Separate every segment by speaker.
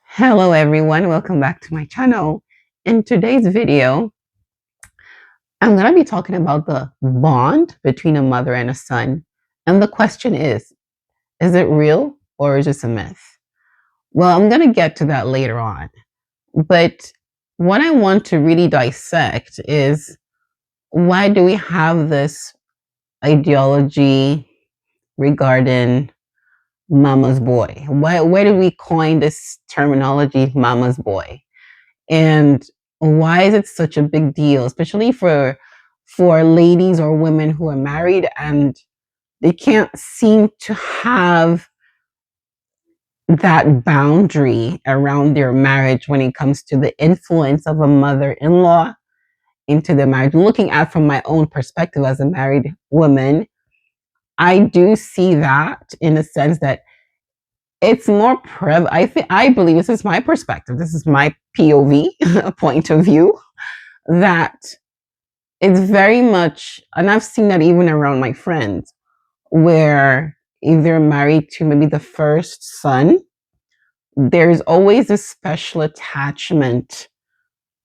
Speaker 1: Hello everyone, welcome back to my channel. In today's video, I'm going to be talking about the bond between a mother and a son. And the question is it real or is it a myth? Well, I'm going to get to that later on. But what I want to really dissect is, why do we have this ideology regarding mama's boy? Where did we coin this terminology, mama's boy? And why is it such a big deal, especially for ladies or women who are married and they can't seem to have that boundary around their marriage when it comes to the influence of a mother-in-law into the marriage? Looking at from my own perspective as a married woman, I do see that in the sense that it's more I believe, this is my perspective, this is my POV point of view, that it's very much, and I've seen that even around my friends, where if they're married to maybe the first son, there's always a special attachment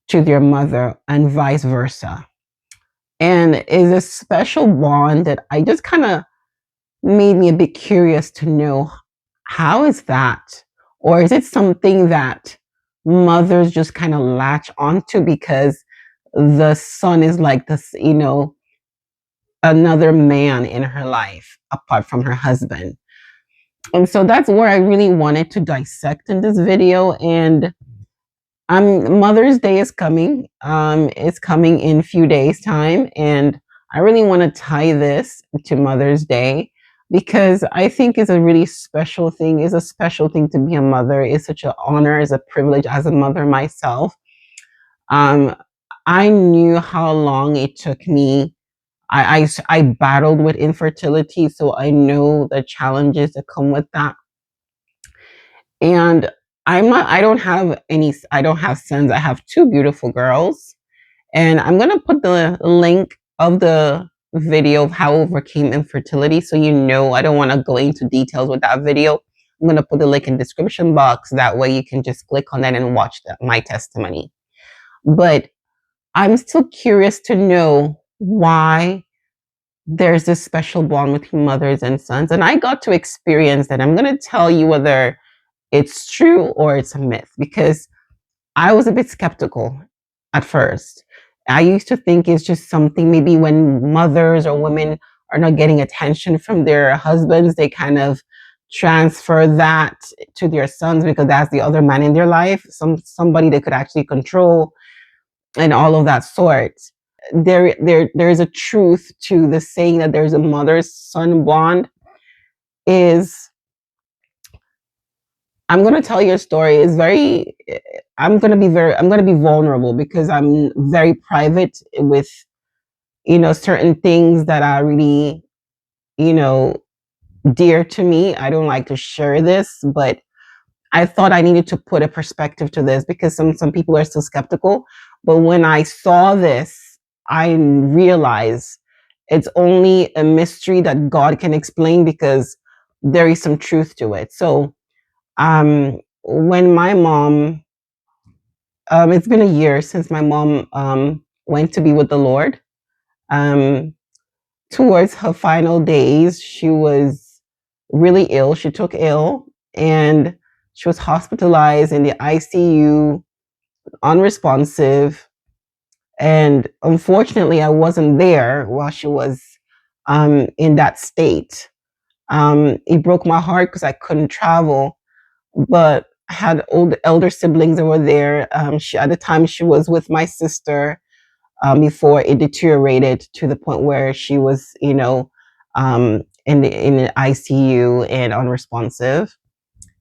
Speaker 1: to their mother and vice versa. And is a special bond that I just kind of made me a bit curious to know, how is that? Or is it something that mothers just kind of latch onto because the son is like this, another man in her life apart from her husband? And so that's where I really wanted to dissect in this video. And Mother's Day is coming. It's coming in a few days' time, and I really want to tie this to Mother's Day because I think it's a really special thing. It's a special thing to be a mother. It's such an honor, it's a privilege as a mother myself. I knew how long it took me. I battled with infertility, so I know the challenges that come with that. And I don't have sons. I have two beautiful girls. And I'm going to put the link of the video of how I overcame infertility. So, I don't want to go into details with that video. I'm going to put the link in the description box. That way you can just click on that and watch my testimony. But I'm still curious to know why there's this special bond between mothers and sons. And I got to experience that. I'm going to tell you whether it's true or it's a myth, because I was a bit skeptical at first. I used to think it's just something maybe when mothers or women are not getting attention from their husbands, they kind of transfer that to their sons because that's the other man in their life, somebody they could actually control and all of that sort. There is a truth to the saying that there's a mother-son bond. I'm going to tell you a story. I'm going to be vulnerable because I'm very private with, certain things that are really, dear to me. I don't like to share this, but I thought I needed to put a perspective to this because some people are still skeptical. But when I saw this, I realized it's only a mystery that God can explain because there is some truth to it. So, when my mom, it's been a year since my mom went to be with the Lord. Towards her final days, she was really ill. She took ill and she was hospitalized in the ICU, unresponsive. And unfortunately, I wasn't there while she was in that state. It broke my heart because I couldn't travel, but I had elder siblings that were there. At the time, she was with my sister before it deteriorated to the point where she was, in the ICU and unresponsive.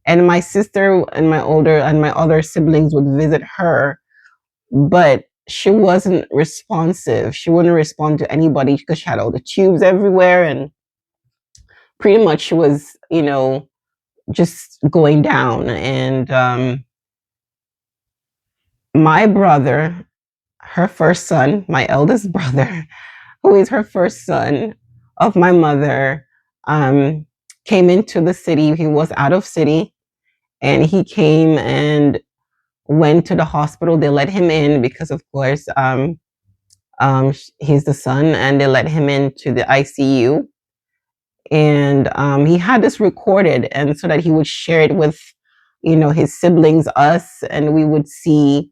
Speaker 1: And my sister and my other siblings would visit her, but she wasn't responsive. She wouldn't respond to anybody because she had all the tubes everywhere, and pretty much she was, just going down. And my brother, her first son, my eldest brother, who is her first son of my mother, um, came into the city. He was out of city, and he came and went to the hospital. They let him in because, of course, he's the son, and they let him into the ICU. And he had this recorded, and so that he would share it with, his siblings, us, and we would see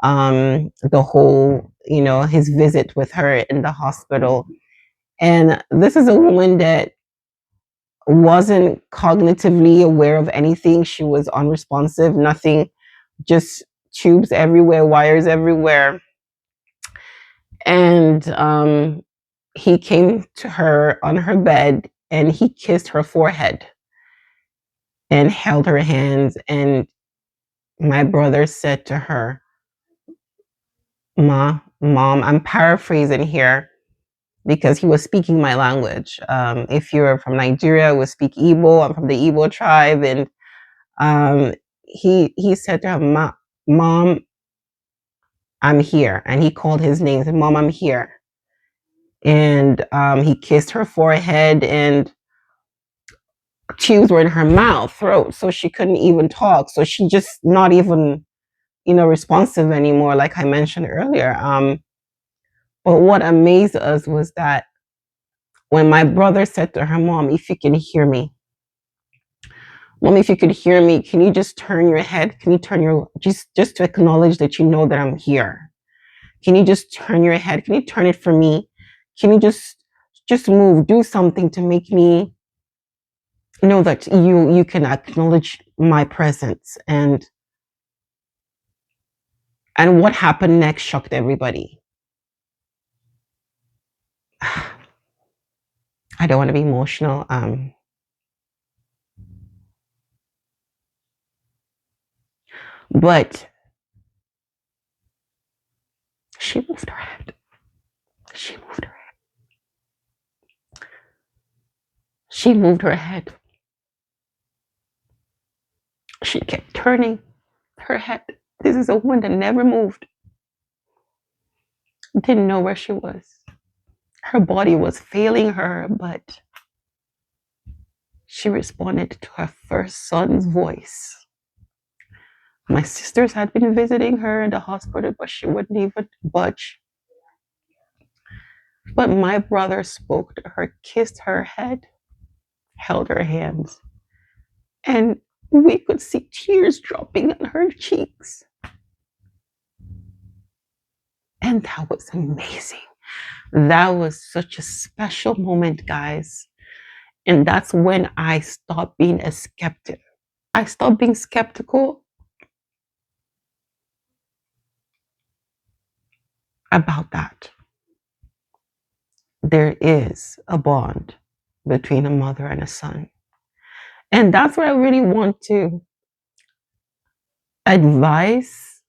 Speaker 1: the whole, his visit with her in the hospital. And this is a woman that wasn't cognitively aware of anything. She was unresponsive, nothing, just tubes everywhere, wires everywhere. And he came to her on her bed and he kissed her forehead and held her hands. And my brother said to her, Mom, I'm paraphrasing here because he was speaking my language. If you're from Nigeria, we speak Igbo. I'm from the Igbo tribe. And he said to her, Mom, I'm here. And he called his name. He said, Mom, I'm here. And he kissed her forehead, and tubes were in her mouth, throat, so she couldn't even talk. So she just not even, responsive anymore, like I mentioned earlier. But what amazed us was that when my brother said to her, Mom, if you can hear me, Mom, if you could hear me, can you just turn your head? Can you turn your, just to acknowledge that you know that I'm here? Can you just turn your head? Can you turn it for me? Can you just move, do something to make me know that you can acknowledge my presence? And what happened next shocked everybody. I don't want to be emotional. But she moved her head. She moved her head. She moved her head. She kept turning her head. This is a woman that never moved. Didn't know where she was. Her body was failing her, but she responded to her first son's voice. My sisters had been visiting her in the hospital, but she wouldn't even budge. But my brother spoke to her, kissed her head, held her hands, and we could see tears dropping on her cheeks. And that was amazing. That was such a special moment, guys. And that's when I stopped being a skeptic. I stopped being skeptical about that. There is a bond between a mother and a son. And that's what I really want to advise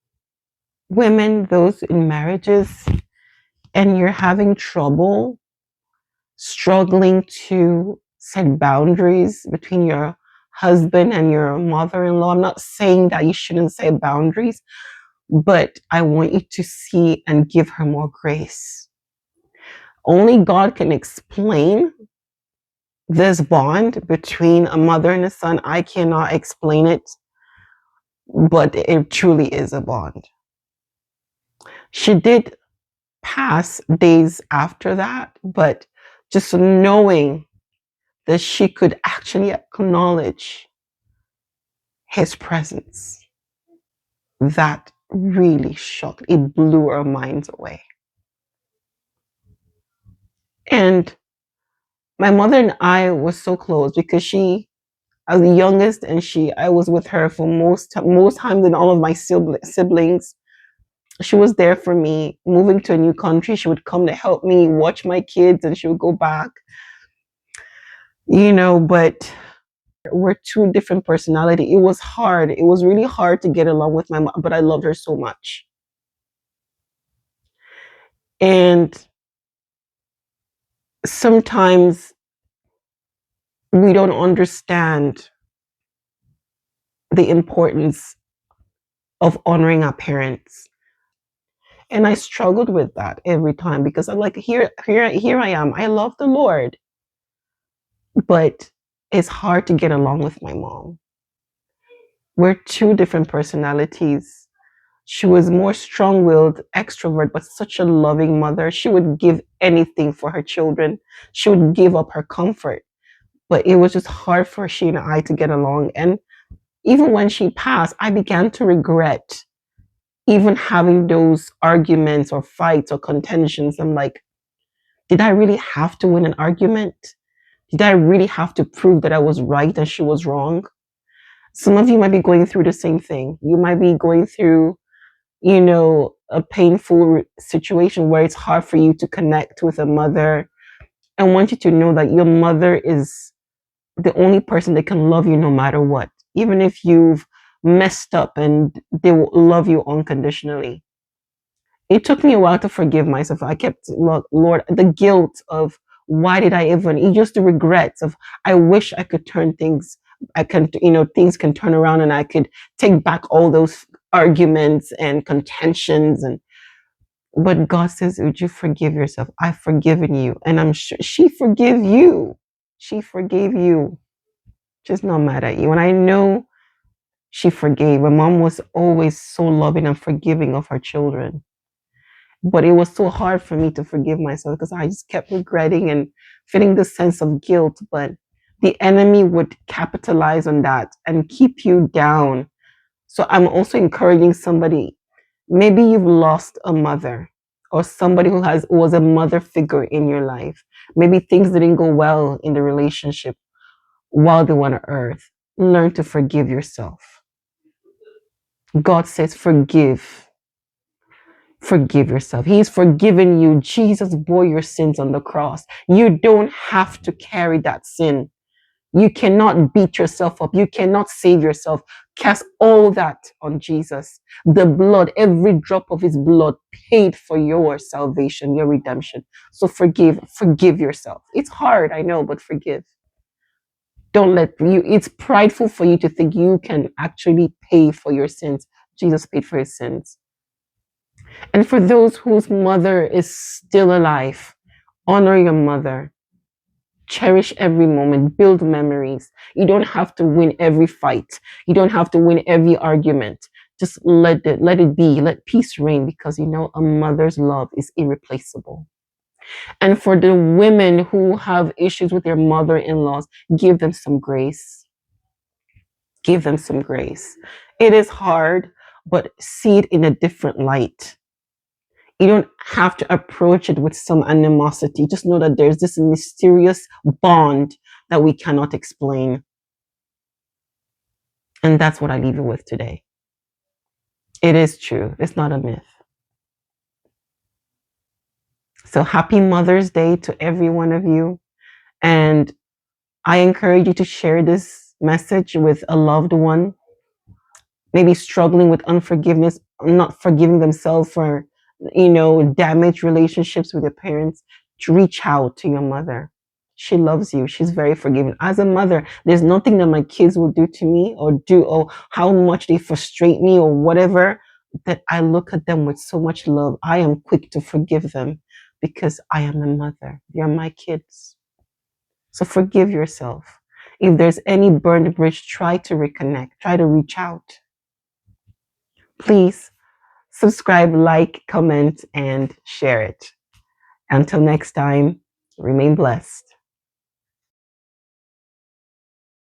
Speaker 1: women, those in marriages, and you're having trouble struggling to set boundaries between your husband and your mother-in-law. I'm not saying that you shouldn't set boundaries, but I want you to see and give her more grace. Only God can explain this bond between a mother and a son. I cannot explain it, but it truly is a bond. She did pass days after that, but just knowing that she could actually acknowledge his presence, that really shocked. It blew our minds away. And my mother and I were so close because I was the youngest, and I was with her for most times than all of my siblings. She was there for me. Moving to a new country, she would come to help me watch my kids, and she would go back. But we're two different personalities. It was hard. It was really hard to get along with my mom, but I loved her so much. And sometimes we don't understand the importance of honoring our parents. And I struggled with that every time because I'm like, here I am. I love the Lord. but it's hard to get along with my mom. We're two different personalities. She was more strong-willed, extrovert, but such a loving mother. She would give anything for her children. She would give up her comfort. But it was just hard for she and I to get along. And even when she passed, I began to regret even having those arguments or fights or contentions. I'm like, did I really have to win an argument? Did I really have to prove that I was right and she was wrong? Some of you might be going through the same thing. You might be going through, a painful situation where it's hard for you to connect with a mother. I want you to know that your mother is the only person that can love you no matter what, even if you've messed up, and they will love you unconditionally. It took me a while to forgive myself. I kept, Lord, the guilt of why did I even, it's just the regrets of, I wish I could turn things, I can, things can turn around and I could take back all those arguments and contentions. But God says, would you forgive yourself? I've forgiven you. And I'm sure she forgave you. She forgave you. Just not mad at you. And I know she forgave. My mom was always so loving and forgiving of her children. But it was so hard for me to forgive myself because I just kept regretting and feeling the sense of guilt. But the enemy would capitalize on that and keep you down. So I'm also encouraging somebody. Maybe you've lost a mother or somebody who was a mother figure in your life. Maybe things didn't go well in the relationship while they were on earth. Learn to forgive yourself. God says, forgive. Forgive yourself. He's forgiven you. Jesus bore your sins on the cross. You don't have to carry that sin. You cannot beat yourself up. You cannot save yourself. Cast all that on Jesus. The blood, every drop of his blood paid for your salvation, your redemption. So forgive yourself. It's hard, I know, but forgive. Don't let you, it's prideful for you to think you can actually pay for your sins. Jesus paid for his sins. And for those whose mother is still alive, honor your mother. Cherish every moment, build memories. You don't have to win every fight. You don't have to win every argument. Just let it be. Let peace reign, because a mother's love is irreplaceable. And for the women who have issues with their mother-in-laws, give them some grace. Give them some grace. It is hard, but see it in a different light. You don't have to approach it with some animosity. Just know that there's this mysterious bond that we cannot explain. And that's what I leave you with today. It is true. It's not a myth. So happy Mother's Day to every one of you. And I encourage you to share this message with a loved one, maybe struggling with unforgiveness, not forgiving themselves for, damaged relationships with their parents. To reach out to your mother. She loves you. She's very forgiving. As a mother, there's nothing that my kids will do to me or how much they frustrate me or whatever, that I look at them with so much love. I am quick to forgive them because I am a mother. They are my kids. So forgive yourself. If there's any burned bridge, try to reconnect. Try to reach out. Please subscribe, like, comment, and share it. Until next time, remain blessed.